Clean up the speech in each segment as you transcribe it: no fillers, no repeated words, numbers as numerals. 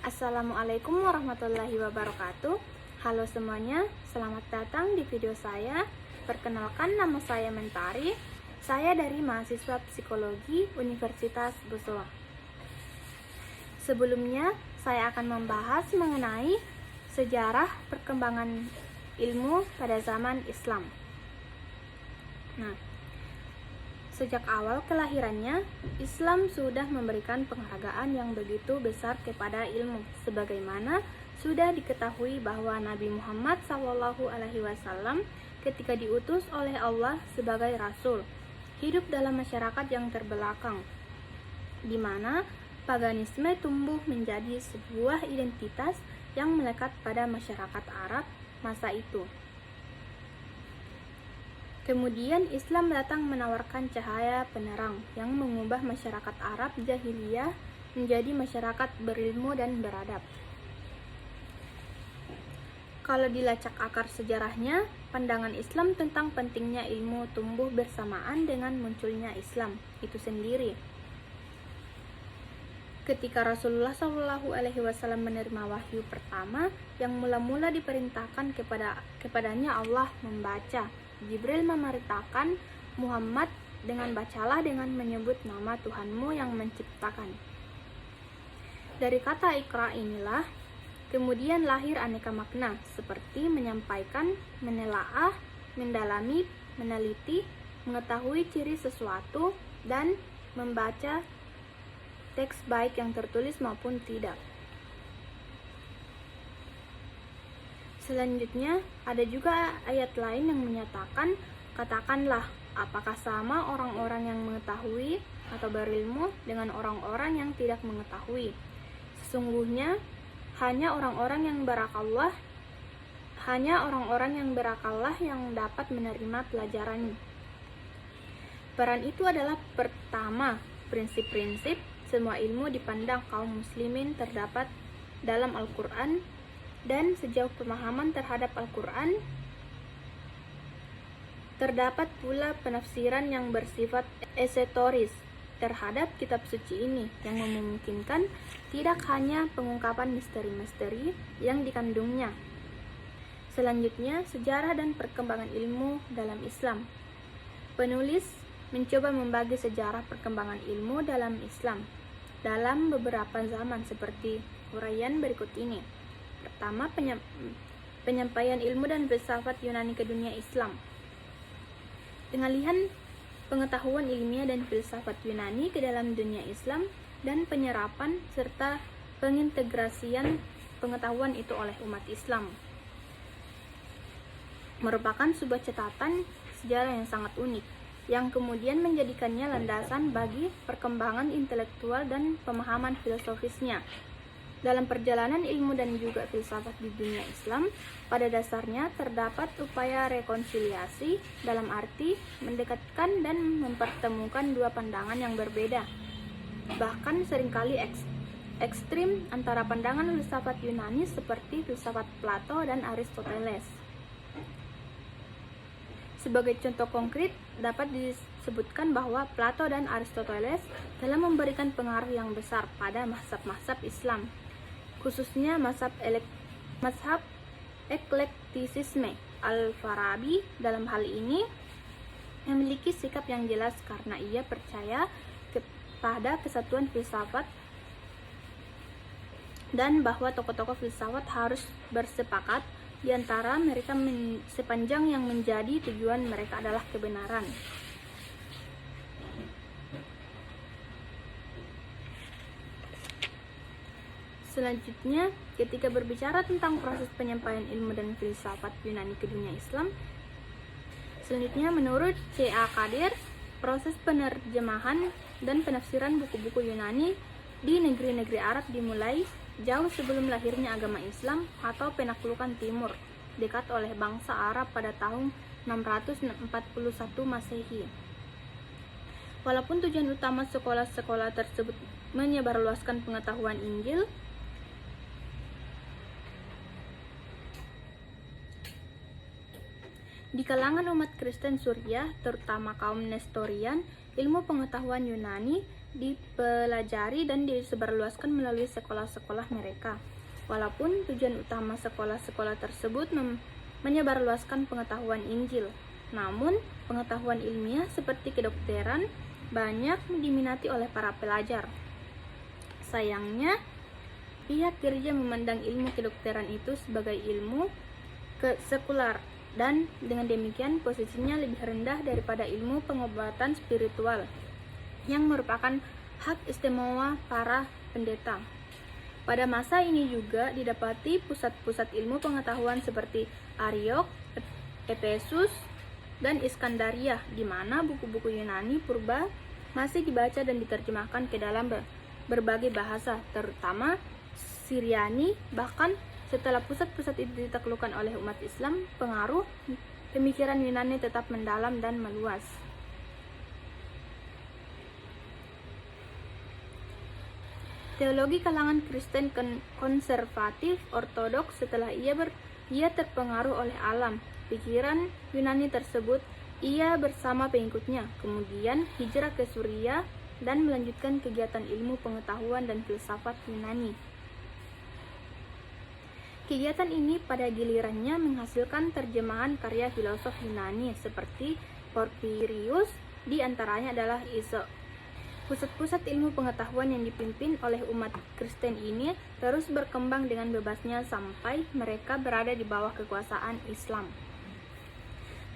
Assalamualaikum warahmatullahi wabarakatuh. Halo semuanya, selamat datang di video saya. Perkenalkan, nama saya Mentari. Saya dari mahasiswa psikologi Universitas Bosowa. Sebelumnya, saya akan membahas mengenai sejarah perkembangan ilmu pada zaman Islam. Sejak awal kelahirannya, Islam sudah memberikan penghargaan yang begitu besar kepada ilmu, sebagaimana sudah diketahui bahwa Nabi Muhammad SAW ketika diutus oleh Allah sebagai Rasul, hidup dalam masyarakat yang terbelakang, di mana paganisme tumbuh menjadi sebuah identitas yang melekat pada masyarakat Arab masa itu. Kemudian Islam datang menawarkan cahaya penerang yang mengubah masyarakat Arab jahiliyah menjadi masyarakat berilmu dan beradab. Kalau dilacak akar sejarahnya, pandangan Islam tentang pentingnya ilmu tumbuh bersamaan dengan munculnya Islam itu sendiri. Ketika Rasulullah SAW menerima wahyu pertama yang mula-mula diperintahkan kepadanya Allah membaca, Jibril memerintahkan Muhammad dengan bacalah dengan menyebut nama Tuhanmu yang menciptakan. Dari kata Iqra inilah kemudian lahir aneka makna seperti menyampaikan, menelaah, mendalami, meneliti, mengetahui ciri sesuatu, dan membaca teks baik yang tertulis maupun tidak. Selanjutnya, ada juga ayat lain yang menyatakan, katakanlah, apakah sama orang-orang yang mengetahui atau berilmu dengan orang-orang yang tidak mengetahui? Sesungguhnya, hanya orang-orang yang berakallah yang dapat menerima pelajaran. Peran itu adalah pertama, prinsip-prinsip semua ilmu dipandang kaum muslimin terdapat dalam Al-Quran, dan sejauh pemahaman terhadap Al-Quran, terdapat pula penafsiran yang bersifat esoteris terhadap kitab suci ini yang memungkinkan tidak hanya pengungkapan misteri-misteri yang dikandungnya. Selanjutnya, sejarah dan perkembangan ilmu dalam Islam. Penulis mencoba membagi sejarah perkembangan ilmu dalam Islam dalam beberapa zaman seperti uraian berikut ini. Pertama, penyampaian ilmu dan filsafat Yunani ke dunia Islam. Pengalihan pengetahuan ilmiah dan filsafat Yunani ke dalam dunia Islam dan penyerapan serta pengintegrasian pengetahuan itu oleh umat Islam merupakan sebuah catatan sejarah yang sangat unik, yang kemudian menjadikannya landasan bagi perkembangan intelektual dan pemahaman filosofisnya. Dalam perjalanan ilmu dan juga filsafat di dunia Islam, pada dasarnya terdapat upaya rekonsiliasi dalam arti mendekatkan dan mempertemukan dua pandangan yang berbeda. Bahkan seringkali ekstrim antara pandangan filsafat Yunani seperti filsafat Plato dan Aristoteles. Sebagai contoh konkret, dapat disebutkan bahwa Plato dan Aristoteles telah memberikan pengaruh yang besar pada mazhab-mazhab Islam, khususnya mazhab eklektisisme. Al-Farabi dalam hal ini memiliki sikap yang jelas karena ia percaya kepada kesatuan filsafat dan bahwa tokoh-tokoh filsafat harus bersepakat di antara mereka sepanjang yang menjadi tujuan mereka adalah kebenaran. Selanjutnya, ketika berbicara tentang proses penyampaian ilmu dan filsafat Yunani ke dunia Islam, selanjutnya menurut C.A. Kadir, proses penerjemahan dan penafsiran buku-buku Yunani di negeri-negeri Arab dimulai jauh sebelum lahirnya agama Islam atau penaklukan Timur dekat oleh bangsa Arab pada tahun 641 Masehi. Walaupun tujuan utama sekolah-sekolah tersebut menyebarluaskan pengetahuan Injil, di kalangan umat Kristen Suriah, terutama kaum Nestorian, ilmu pengetahuan Yunani dipelajari dan disebarluaskan melalui sekolah-sekolah mereka. Walaupun tujuan utama sekolah-sekolah tersebut menyebarluaskan pengetahuan Injil, namun pengetahuan ilmiah seperti kedokteran banyak diminati oleh para pelajar. Sayangnya, pihak gereja memandang ilmu kedokteran itu sebagai ilmu sekular, dan dengan demikian posisinya lebih rendah daripada ilmu pengobatan spiritual yang merupakan hak istimewa para pendeta. Pada masa ini juga didapati pusat-pusat ilmu pengetahuan seperti Ariok, Efesus, dan Iskandaria, di mana buku-buku Yunani purba masih dibaca dan diterjemahkan ke dalam berbagai bahasa, terutama Syriani. Bahkan setelah pusat-pusat itu ditaklukkan oleh umat Islam, pengaruh pemikiran Yunani tetap mendalam dan meluas. Teologi kalangan Kristen konservatif ortodoks setelah ia terpengaruh oleh alam pikiran Yunani tersebut, ia bersama pengikutnya kemudian hijrah ke Suriah dan melanjutkan kegiatan ilmu pengetahuan dan filsafat Yunani. Kegiatan ini pada gilirannya menghasilkan terjemahan karya filosof Yunani seperti Porphyrius, di antaranya adalah Pusat-pusat ilmu pengetahuan yang dipimpin oleh umat Kristen ini terus berkembang dengan bebasnya sampai mereka berada di bawah kekuasaan Islam.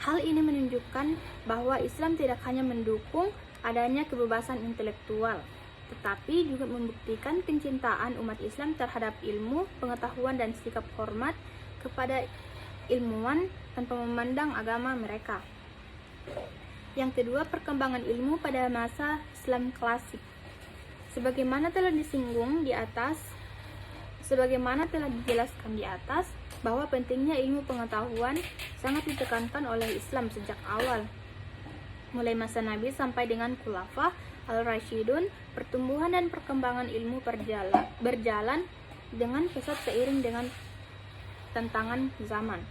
Hal ini menunjukkan bahwa Islam tidak hanya mendukung adanya kebebasan intelektual, tetapi juga membuktikan kecintaan umat Islam terhadap ilmu, pengetahuan, dan sikap hormat kepada ilmuwan tanpa memandang agama mereka. Yang kedua, perkembangan ilmu pada masa Islam klasik. Sebagaimana telah dijelaskan di atas, bahwa pentingnya ilmu pengetahuan sangat ditekankan oleh Islam sejak awal. Mulai masa Nabi sampai dengan Khulafah Al-Rasyidun, pertumbuhan dan perkembangan ilmu berjalan dengan pesat seiring dengan tantangan zaman.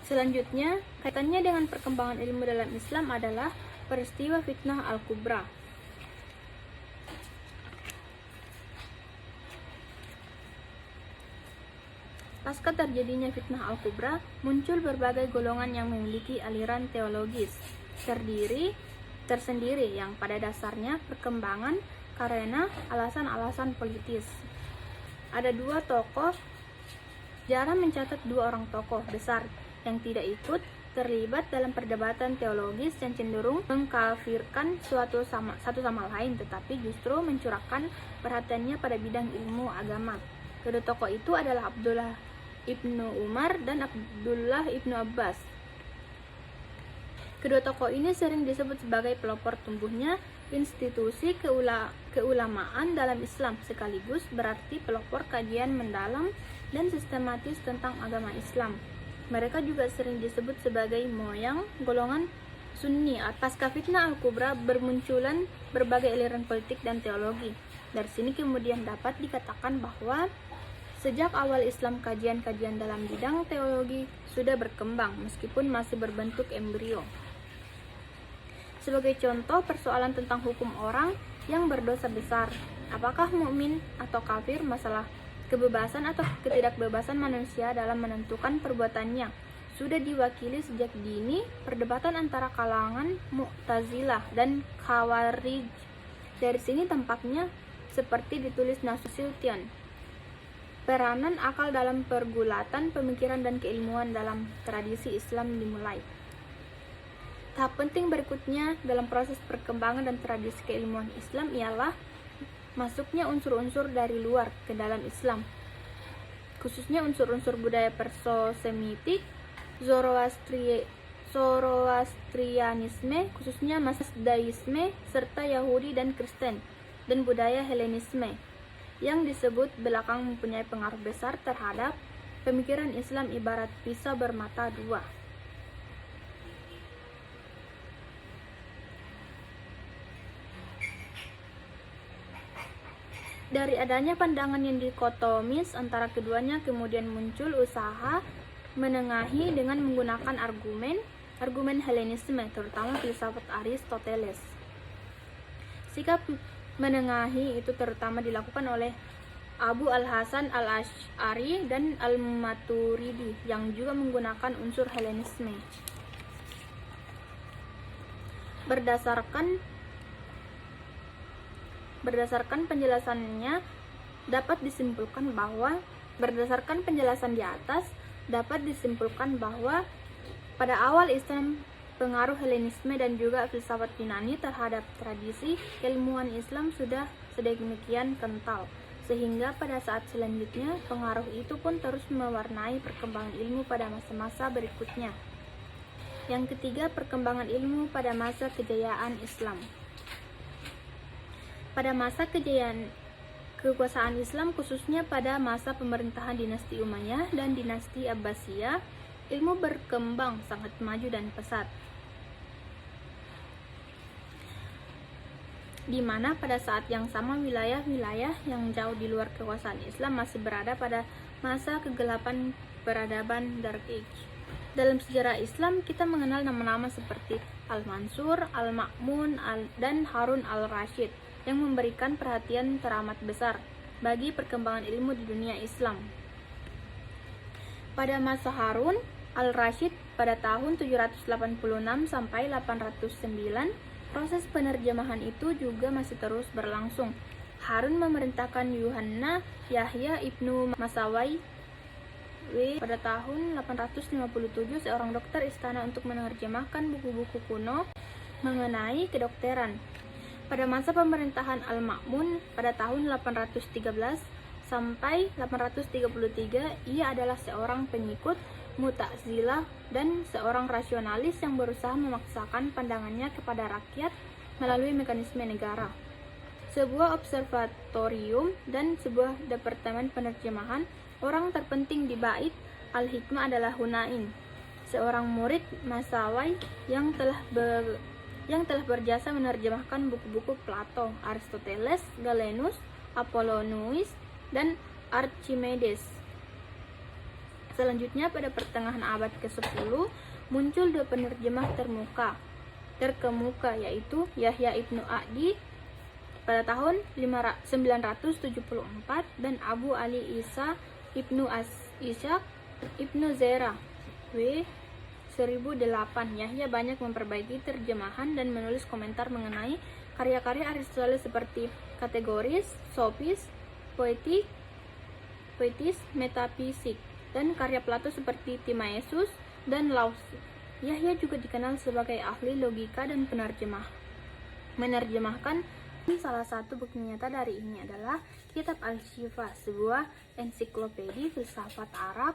Selanjutnya, kaitannya dengan perkembangan ilmu dalam Islam adalah peristiwa fitnah Al-Kubra. Pasca terjadinya fitnah Al-Kubra, muncul berbagai golongan yang memiliki aliran teologis tersendiri yang pada dasarnya perkembangan karena alasan-alasan politis. Ada dua tokoh, jarang mencatat dua orang tokoh besar yang tidak ikut terlibat dalam perdebatan teologis yang cenderung mengkafirkan satu sama lain, tetapi justru mencurahkan perhatiannya pada bidang ilmu agama. Kedua tokoh itu adalah Abdullah ibnu Umar dan Abdullah ibnu Abbas. Kedua tokoh ini sering disebut sebagai pelopor tumbuhnya institusi keulamaan dalam Islam, sekaligus berarti pelopor kajian mendalam dan sistematis tentang agama Islam. Mereka juga sering disebut sebagai moyang golongan Sunni. Pasca fitnah Al-Kubra bermunculan berbagai aliran politik dan teologi. Dari sini kemudian dapat dikatakan bahwa sejak awal Islam kajian-kajian dalam bidang teologi sudah berkembang meskipun masih berbentuk embrio. Sebagai contoh, persoalan tentang hukum orang yang berdosa besar, apakah mukmin atau kafir, masalah kebebasan atau ketidakbebasan manusia dalam menentukan perbuatannya, sudah diwakili sejak dini perdebatan antara kalangan Mu'tazilah dan Khawarij. Dari sini tampaknya seperti ditulis Nasution, peranan akal dalam pergulatan pemikiran dan keilmuan dalam tradisi Islam dimulai. Tahap penting berikutnya dalam proses perkembangan dan tradisi keilmuan Islam ialah masuknya unsur-unsur dari luar ke dalam Islam, khususnya unsur-unsur budaya Perso-Semitik, Zoroastrianisme, khususnya Mazdaisme, serta Yahudi dan Kristen, dan budaya Helenisme, yang disebut belakang mempunyai pengaruh besar terhadap pemikiran Islam ibarat pisau bermata dua. Dari adanya pandangan yang dikotomis antara keduanya, kemudian muncul usaha menengahi dengan menggunakan argumen Helenisme, terutama filsafat Aristoteles. Sikap menengahi itu terutama dilakukan oleh Abu al-Hasan al-Asy'ari dan al-Maturidi yang juga menggunakan unsur Helenisme. Berdasarkan penjelasannya dapat disimpulkan bahwa pada awal Islam pengaruh Helenisme dan juga filsafat Yunani terhadap tradisi keilmuan Islam sudah sedemikian kental, sehingga pada saat selanjutnya pengaruh itu pun terus mewarnai perkembangan ilmu pada masa-masa berikutnya. Yang ketiga, perkembangan ilmu pada masa kejayaan Islam. Pada masa kekuasaan Islam, khususnya pada masa pemerintahan dinasti Umayyah dan dinasti Abbasiyah, ilmu berkembang sangat maju dan pesat, di mana pada saat yang sama wilayah-wilayah yang jauh di luar kekuasaan Islam masih berada pada masa kegelapan peradaban Dark Age. Dalam sejarah Islam, kita mengenal nama-nama seperti Al-Mansur, Al-Ma'mun, dan Harun al-Rasyid yang memberikan perhatian teramat besar bagi perkembangan ilmu di dunia Islam. Pada masa Harun al-Rasyid pada tahun 786 sampai 809, proses penerjemahan itu juga masih terus berlangsung. Harun memerintahkan Yuhanna Yahya ibnu Masawai pada tahun 857, seorang dokter istana, untuk menerjemahkan buku-buku kuno mengenai kedokteran. Pada masa pemerintahan Al-Ma'mun pada tahun 813 sampai 833, ia adalah seorang pengikut Mu'tazilah dan seorang rasionalis yang berusaha memaksakan pandangannya kepada rakyat melalui mekanisme negara. Sebuah observatorium dan sebuah departemen penerjemahan. Orang terpenting di Bait al-Hikmah adalah Hunain, seorang murid Masawai yang telah berjasa menerjemahkan buku-buku Plato, Aristoteles, Galenus, Apollonius, dan Archimedes. Selanjutnya, pada pertengahan abad ke-10 muncul dua penerjemah terkemuka, yaitu Yahya ibnu Adi pada tahun 974 dan Abu Ali Isa ibnu Ishaq ibnu Zera w. 1008. Yahya banyak memperbaiki terjemahan dan menulis komentar mengenai karya-karya Aristoteles seperti kategoris, sofis, poetis, metafisik, dan karya Plato seperti Timaeus dan Laus. Yahya juga dikenal sebagai ahli logika dan menerjemahkan. Salah satu bukti nyata dari ini adalah Kitab Al-Syifa, sebuah ensiklopedia filsafat Arab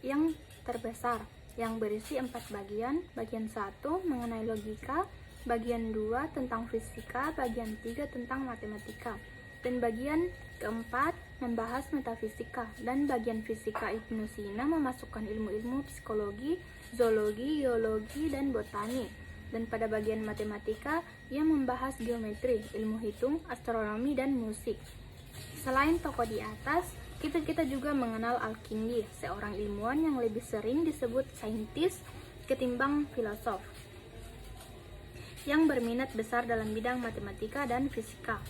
yang terbesar, yang berisi 4 bagian. Bagian 1 mengenai logika, bagian 2 tentang fisika, bagian 3 tentang matematika, dan bagian keempat membahas metafisika, dan bagian fisika Ibnu Sina memasukkan ilmu-ilmu psikologi, zoologi, geologi, dan botani. Dan pada bagian matematika, ia membahas geometri, ilmu hitung, astronomi, dan musik. Selain tokoh di atas, kita juga mengenal Al-Kindi, seorang ilmuwan yang lebih sering disebut saintis ketimbang filosof, yang berminat besar dalam bidang matematika dan fisika.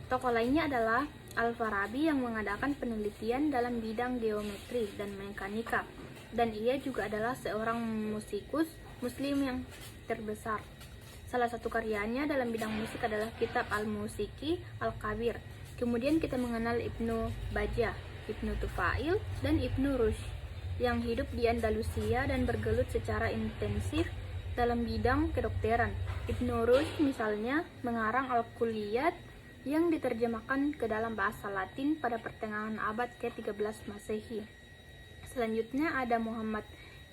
Tokoh lainnya adalah Al-Farabi yang mengadakan penelitian dalam bidang geometri dan mekanika, dan ia juga adalah seorang musikus Muslim yang terbesar. Salah satu karyanya dalam bidang musik adalah Kitab Al-Musiki Al-Kabir. Kemudian kita mengenal Ibnu Bajjah, Ibnu Tufail, dan Ibnu Rushd yang hidup di Andalusia dan bergelut secara intensif dalam bidang kedokteran. Ibnu Rushd misalnya mengarang Al-Kulliyat yang diterjemahkan ke dalam bahasa Latin pada pertengahan abad ke-13 Masehi. Selanjutnya ada Muhammad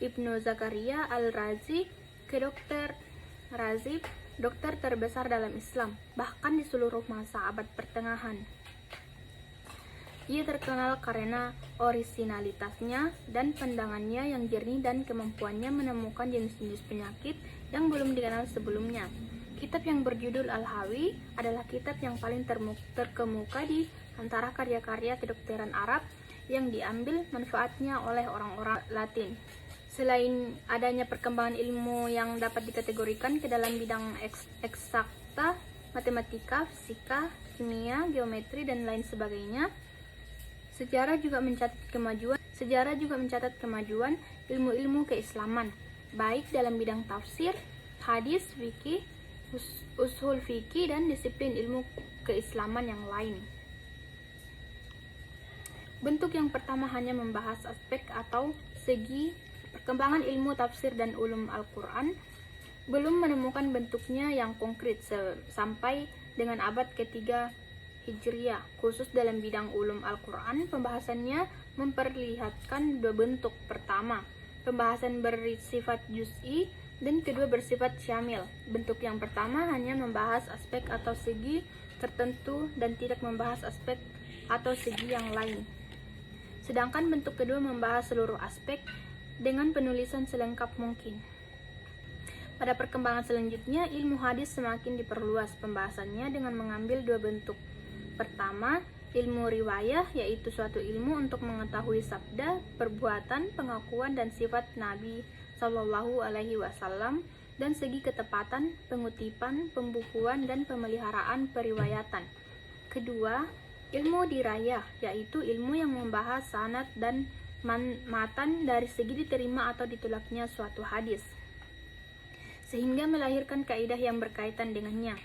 Ibnu Zakaria Al-Razi, dokter terbesar dalam Islam, bahkan di seluruh masa abad pertengahan. Ia terkenal karena orisinalitasnya dan pandangannya yang jernih dan kemampuannya menemukan jenis-jenis penyakit yang belum dikenal sebelumnya. Kitab yang berjudul Al-Hawi adalah kitab yang paling terkemuka di antara karya-karya kedokteran Arab yang diambil manfaatnya oleh orang-orang Latin. Selain adanya perkembangan ilmu yang dapat dikategorikan ke dalam bidang eksakta matematika, fisika, kimia, geometri, dan lain sebagainya. Sejarah juga mencatat kemajuan ilmu-ilmu keislaman, baik dalam bidang tafsir, hadis, fikih, ushul fikih, dan disiplin ilmu keislaman yang lain. Bentuk yang pertama hanya membahas aspek atau segi perkembangan ilmu tafsir dan ulum Al-Quran, belum menemukan bentuknya yang konkret sampai dengan abad ketiga Hijriah. Khusus dalam bidang ulum Al-Quran, pembahasannya memperlihatkan dua bentuk. Pertama, pembahasan bersifat juz'i, dan kedua bersifat syamil. Bentuk yang pertama hanya membahas aspek atau segi tertentu dan tidak membahas aspek atau segi yang lain. Sedangkan bentuk kedua membahas seluruh aspek dengan penulisan selengkap mungkin. Pada perkembangan selanjutnya, ilmu hadis semakin diperluas pembahasannya dengan mengambil dua bentuk. Pertama, ilmu riwayah, yaitu suatu ilmu untuk mengetahui sabda, perbuatan, pengakuan, dan sifat Nabi Shallallahu Alaihi Wasallam, dan segi ketepatan, pengutipan, pembukuan, dan pemeliharaan periwayatan. Kedua, ilmu dirayah, yaitu ilmu yang membahas sanad dan matan dari segi diterima atau ditolaknya suatu hadis, sehingga melahirkan kaidah yang berkaitan dengannya.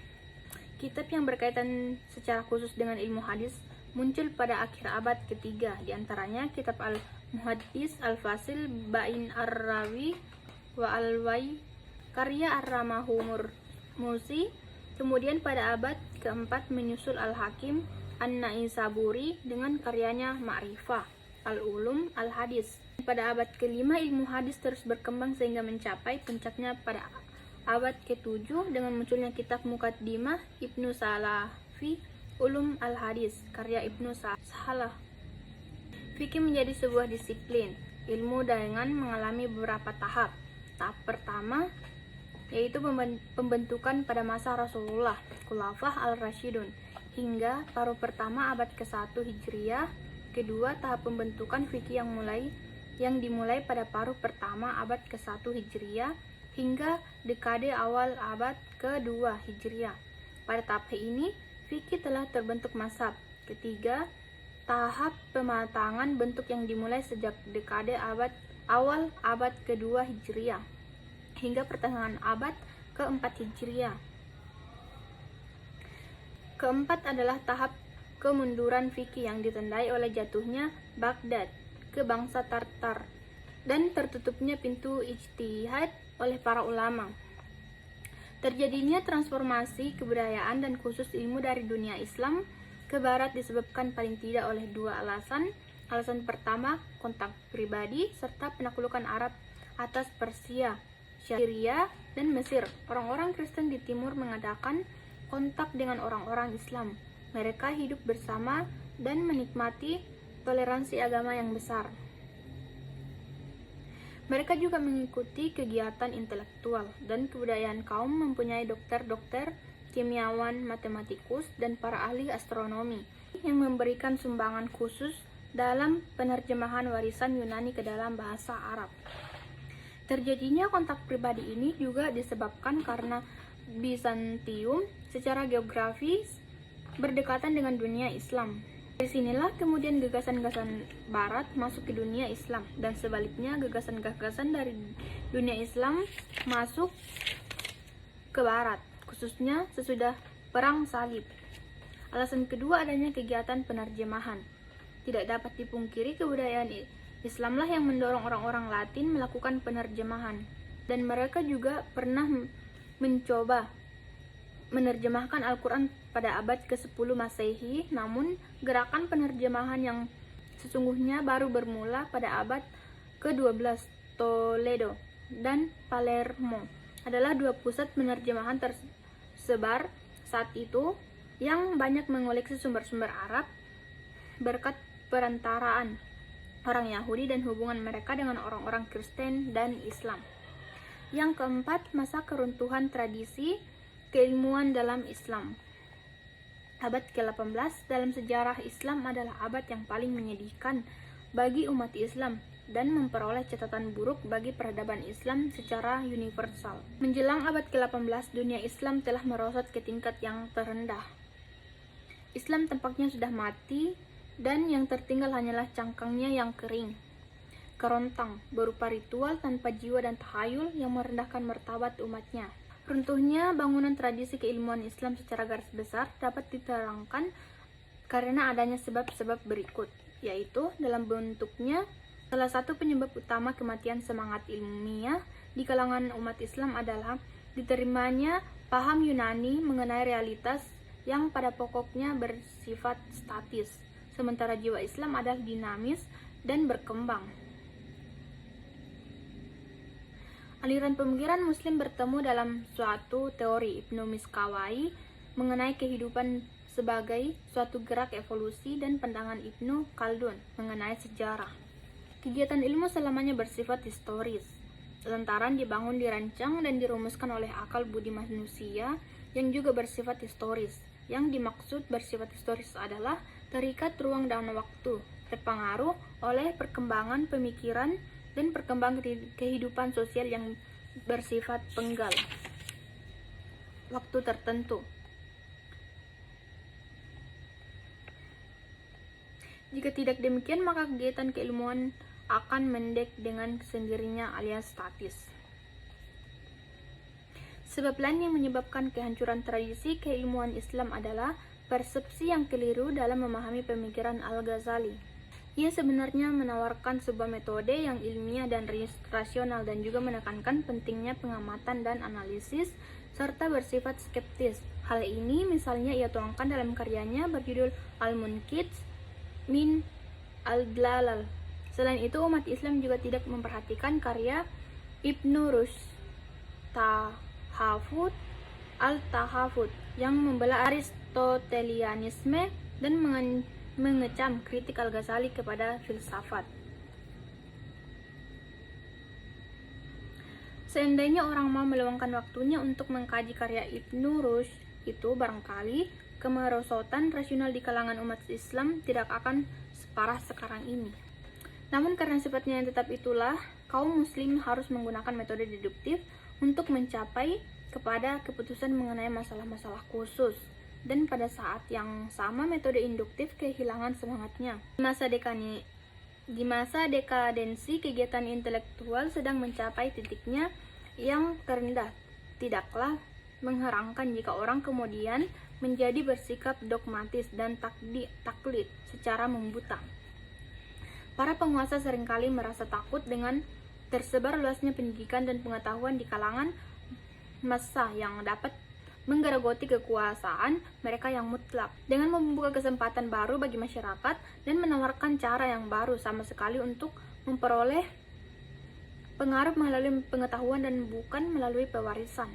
Kitab yang berkaitan secara khusus dengan ilmu hadis muncul pada akhir abad ketiga, diantaranya kitab Al-Muhaddis Al-Fasil Bain Ar-Rawi wa Al-Wai karya Ar-Ramahu Mursi. Kemudian pada abad keempat menyusul Al-Hakim An-Naisaburi dengan karyanya Ma'rifah Al-Ulum Al-Hadis. Pada abad kelima ilmu hadis terus berkembang sehingga mencapai puncaknya pada abad ke-7 dengan munculnya kitab Muqaddimah Ibnu Salafi Ulum Al-Hadis karya Ibnu Salah. Fikih menjadi sebuah disiplin ilmu dengan mengalami beberapa tahap. Tahap pertama yaitu pembentukan pada masa Rasulullah Khulafah Al-Rasyidun hingga paruh pertama abad ke-1 Hijriah. Kedua, tahap pembentukan fikih yang dimulai pada paruh pertama abad ke-1 Hijriah hingga dekade awal abad ke-2 Hijriah. Pada tahap ini, fikih telah terbentuk mazhab. Ketiga, tahap pematangan bentuk yang dimulai sejak dekade awal abad ke-2 Hijriah hingga pertengahan abad ke-4 Hijriah. Keempat adalah tahap kemunduran fikih yang ditandai oleh jatuhnya Baghdad ke bangsa Tartar dan tertutupnya pintu ijtihad oleh para ulama. Terjadinya transformasi kebudayaan dan khusus ilmu dari dunia Islam ke barat disebabkan paling tidak oleh dua alasan. Alasan pertama, kontak pribadi serta penaklukan Arab atas Persia, Syria, dan Mesir. Orang-orang Kristen di timur mengadakan kontak dengan orang-orang Islam. Mereka hidup bersama dan menikmati toleransi agama yang besar. Mereka juga mengikuti kegiatan intelektual dan kebudayaan kaum mempunyai dokter-dokter, kimiawan, matematikus, dan para ahli astronomi yang memberikan sumbangan khusus dalam penerjemahan warisan Yunani ke dalam bahasa Arab. Terjadinya kontak pribadi ini juga disebabkan karena Bizantium secara geografis berdekatan dengan dunia Islam. Dari sinilah kemudian gagasan-gagasan Barat masuk ke dunia Islam dan sebaliknya gagasan-gagasan dari dunia Islam masuk ke Barat, khususnya sesudah Perang Salib. Alasan kedua adanya kegiatan penerjemahan. Tidak dapat dipungkiri kebudayaan Islamlah yang mendorong orang-orang Latin melakukan penerjemahan dan mereka juga pernah mencoba menerjemahkan Al-Quran pada abad ke-10 Masehi, namun gerakan penerjemahan yang sesungguhnya baru bermula pada abad ke-12. Toledo dan Palermo adalah dua pusat penerjemahan tersebar saat itu yang banyak mengoleksi sumber-sumber Arab berkat perantaraan orang Yahudi dan hubungan mereka dengan orang-orang Kristen dan Islam. Yang keempat, masa keruntuhan tradisi keilmuan dalam Islam. Abad ke-18 dalam sejarah Islam adalah abad yang paling menyedihkan bagi umat Islam. dan memperoleh catatan buruk bagi peradaban Islam secara universal. Menjelang abad ke-18, dunia Islam telah merosot ke tingkat yang terendah. Islam tampaknya sudah mati, dan yang tertinggal hanyalah cangkangnya yang kering, kerontang, berupa ritual tanpa jiwa dan tahayul yang merendahkan martabat umatnya. Runtuhnya bangunan tradisi keilmuan Islam secara garis besar dapat diterangkan karena adanya sebab-sebab berikut, yaitu dalam bentuknya, salah satu penyebab utama kematian semangat ilmiah di kalangan umat Islam adalah diterimanya paham Yunani mengenai realitas yang pada pokoknya bersifat statis, sementara jiwa Islam adalah dinamis dan berkembang. Aliran pemikiran Muslim bertemu dalam suatu teori Ibnu Miskawai mengenai kehidupan sebagai suatu gerak evolusi dan pandangan Ibnu Khaldun mengenai sejarah. Kegiatan ilmu selamanya bersifat historis, lantaran dibangun, dirancang, dan dirumuskan oleh akal budi manusia yang juga bersifat historis. Yang dimaksud bersifat historis adalah terikat ruang dan waktu, terpengaruh oleh perkembangan pemikiran dan perkembangan kehidupan sosial yang bersifat penggal waktu tertentu. Jika tidak demikian, maka kegiatan keilmuan akan mendek dengan sendirinya alias statis. Sebab lain yang menyebabkan kehancuran tradisi keilmuan Islam adalah persepsi yang keliru dalam memahami pemikiran Al-Ghazali. Ia sebenarnya menawarkan sebuah metode yang ilmiah dan rasional dan juga menekankan pentingnya pengamatan dan analisis serta bersifat skeptis. Hal ini misalnya ia tuangkan dalam karyanya berjudul Al-Munqidh min Al-Dlalal. Selain itu, umat Islam juga tidak memperhatikan karya Ibnu Rushd Al-Tahafut yang membela Aristotelianisme dan mengecam kritik Al-Ghazali kepada filsafat. Seandainya orang mau meluangkan waktunya untuk mengkaji karya Ibnu Rushd itu, barangkali kemerosotan rasional di kalangan umat Islam tidak akan separah sekarang ini. Namun karena sifatnya yang tetap itulah, kaum muslim harus menggunakan metode deduktif untuk mencapai kepada keputusan mengenai masalah-masalah khusus, dan pada saat yang sama metode induktif kehilangan semangatnya. Di masa dekadensi kegiatan intelektual sedang mencapai titiknya yang terendah, tidaklah mengherankan jika orang kemudian menjadi bersikap dogmatis dan taklid secara membuta. Para penguasa seringkali merasa takut dengan tersebar luasnya pendidikan dan pengetahuan di kalangan massa yang dapat menggerogoti kekuasaan mereka yang mutlak, dengan membuka kesempatan baru bagi masyarakat dan menawarkan cara yang baru sama sekali untuk memperoleh pengaruh melalui pengetahuan dan bukan melalui pewarisan.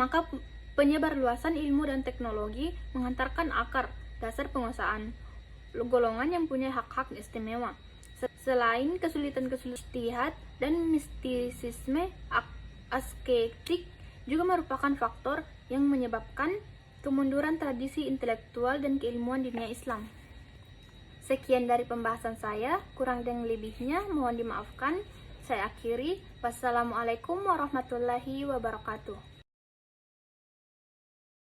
Maka penyebar luasan ilmu dan teknologi menghantarkan akar dasar penguasaan golongan yang punya hak-hak istimewa. Selain kesulitan-kesulitan ijtihad dan mistisisme, asketik juga merupakan faktor yang menyebabkan kemunduran tradisi intelektual dan keilmuan dunia Islam. Sekian dari pembahasan saya, kurang dan lebihnya mohon dimaafkan. Saya akhiri. Wassalamualaikum warahmatullahi wabarakatuh.